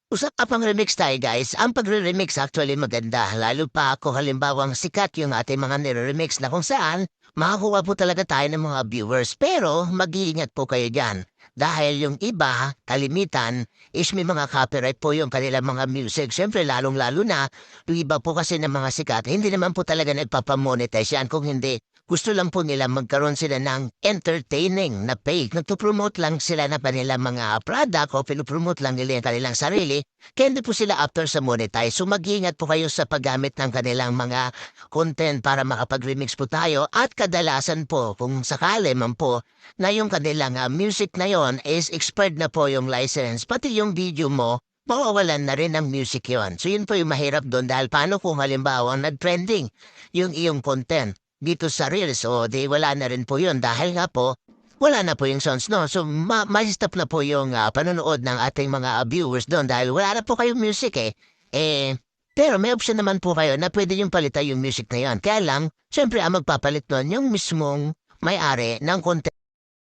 Usap-usapang remix tayo guys. Ang pagre-remix actually maganda. Lalo pa kung halimbawang sikat yung ating mga nire-remix na kung saan makakuha po talaga tayo ng mga viewers. Pero mag-iingat po kayo dyan. Dahil yung iba, kalimitan, is may mga copyright po yung kanilang mga music. Siyempre, lalong-lalo na, yung iba po kasi ng mga sikat, hindi naman po talaga nagpapamonetize yan. Kung hindi, gusto lang po nila magkaroon sila ng entertaining na page. Nagpo-promote lang sila na kanilang mga product o pinopromote lang nila yung kanilang sarili. Kaya hindi po sila after sa monetize. So mag-iingat po kayo sa paggamit ng kanilang mga content para makapag-remix po tayo. At kadalasan po, kung sakali man po, na yung kanilang music na yon is expired na po yung license. Pati yung video mo, mawawalan na rin ng music yon. So yun po yung mahirap doon dahil paano kung halimbawa nag-trending yung iyong content dito sa Reels o di wala na rin po yun dahil nga po wala na po yung sounds, no? So, ma-stop na po yung panonood ng ating mga viewers doon dahil wala na po kayong music eh. Pero may option naman po kayo na pwede yung palitan yung music na yon. Kaya lang, syempre ang magpapalit nun yung mismong may-ari ng content.